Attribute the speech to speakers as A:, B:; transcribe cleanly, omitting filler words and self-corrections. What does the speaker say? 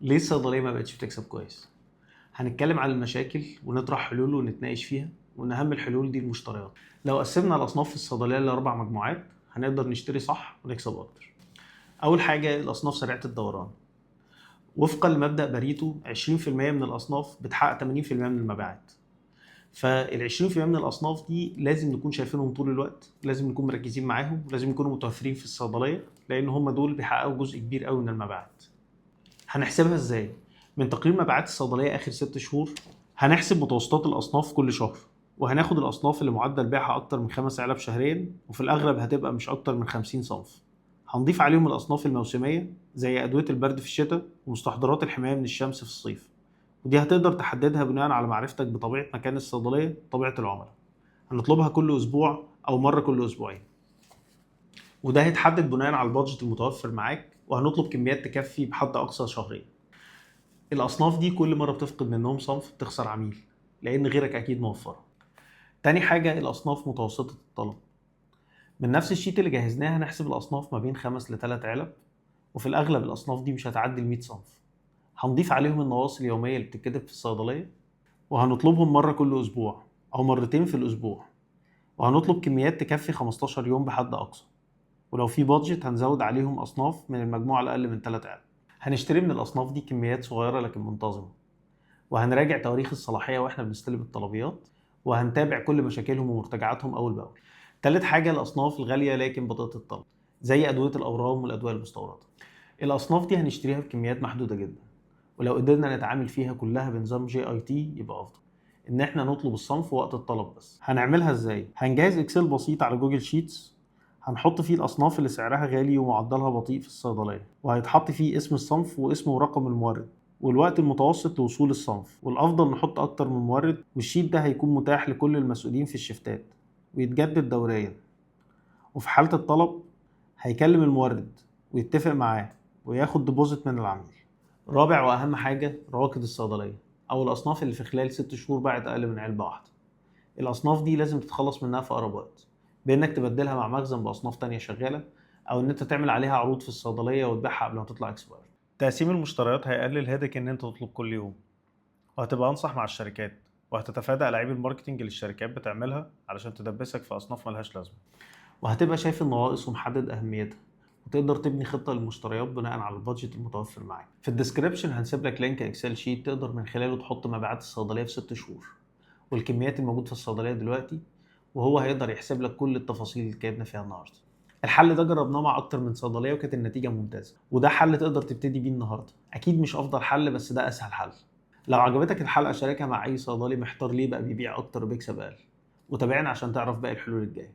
A: ليه الصيدليه ما بقتش بتكسب كويس؟ هنتكلم عن المشاكل ونطرح حلول ونتناقش فيها، ومن اهم الحلول دي المشتريات. لو قسمنا الاصناف في الصيدليه لاربع مجموعات هنقدر نشتري صح ونكسب اكتر. اول حاجه الاصناف سريعه الدوران. وفقا لمبدا باريتو 20% من الاصناف بتحقق 80% من المبيعات. فال 20% من الاصناف دي لازم نكون شايفينهم طول الوقت، لازم نكون مركزين معاهم، ولازم يكونوا متوفرين في الصيدليه، لان هم دول بيحققوا جزء كبير قوي من المبيعات. هنحسبها ازاي؟ من تقييم مبيعات الصيدليه اخر 6 شهور. هنحسب متوسطات الاصناف كل شهر، وهناخد الاصناف اللي معدل بيعها اكتر من 5 علب شهريا، وفي الاغلب هتبقى مش اكتر من 50 صنف. هنضيف عليهم الاصناف الموسميه زي ادويه البرد في الشتاء ومستحضرات الحمايه من الشمس في الصيف، ودي هتقدر تحددها بناء على معرفتك بطبيعه مكان الصيدليه وطبيعه العملاء. هنطلبها كل اسبوع او مره كل اسبوعين، وده هيتحدد بناء على البادجت المتوفر معاك، وهنطلب كميات تكفي بحد اقصى شهريا. الاصناف دي كل مره بتفقد منهم صنف بتخسر عميل، لان غيرك اكيد موفره. تاني حاجه الاصناف متوسطه الطلب. من نفس الشيت اللي جهزناه هنحسب الاصناف ما بين 5 ل 3 علب، وفي الاغلب الاصناف دي مش هتعدي ال 100 صنف. هنضيف عليهم النواصي اليوميه اللي بتتكتب في الصيدليه، وهنطلبهم مره كل اسبوع او مرتين في الاسبوع، وهنطلب كميات تكفي 15 يوم بحد اقصى. ولو في بادجت هنزود عليهم اصناف من المجموعه الاقل من 3 علب. هنشتري من الاصناف دي كميات صغيره لكن منتظمه، وهنراجع تواريخ الصلاحية واحنا بنستلم الطلبيات، وهنتابع كل مشاكلهم ومرتجعاتهم أول بأول. تالت حاجة الأصناف الغالية لكن بطيئة الطلب، زي أدوية الأورام والأدوية المستوردة. الأصناف دي هنشتريها بكميات محدودة جدا، ولو قدرنا نتعامل فيها كلها بنظام JIT يبقى أفضل. إن إحنا نطلب الصنف وقت الطلب بس. هنعملها إزاي؟ هنجهز إكسل بسيط على جوجل شيتس، هنحط فيه الأصناف اللي سعرها غالي ومعدلها بطيء في الصيدلية، وهيتحط فيه اسم الصنف واسمه ورقم المورد والوقت المتوسط لوصول الصنف، والافضل نحط اكتر من مورد، والشيت ده هيكون متاح لكل المسؤولين في الشفتات ويتجدد دوريا. وفي حالة الطلب هيكلم المورد ويتفق معاه وياخد ديبوزيت من العميل. رابع واهم حاجة رواكد الصيدلية، او الاصناف اللي في خلال 6 شهور باعت اقل من علبة واحدة. الاصناف دي لازم تتخلص منها في اقرب وقت، بانك تبدلها مع مخزن باصناف تانية شغالة، او ان انت تعمل عليها عروض في الصيدلية وتبيعها قبل ما تطلع اكسباير. تقسيم المشتريات هيقلل هيدك ان انت تطلب كل يوم، وهتبقى انصح مع الشركات، وهتتفادى ألاعيب الماركتينج اللي الشركات بتعملها علشان تدبسك في أصناف ملهاش لازمة، وهتبقى شايف النواقص ومحدد أهميتها، وتقدر تبني خطة للمشتريات بناء على البادجت المتوفر معاك. في الديسكريبشن هنسيب لك لينك اكسل شيت تقدر من خلاله تحط مبيعات الصيدلية في 6 شهور والكميات الموجودة في الصيدلية دلوقتي، وهو هيقدر يحسب لك كل التفاصيل اللي اتكلمنا فيها النهارده. الحل ده جربناه مع اكتر من صيدليه وكانت النتيجه ممتازه، وده حل تقدر تبتدي بيه النهارده. اكيد مش افضل حل بس ده اسهل حل. لو عجبتك الحلقه شاركها مع اي صيدلي محتار ليه بقى بيبيع اكتر وبيكسب اقل، وتابعنا عشان تعرف باقي الحلول الجايه.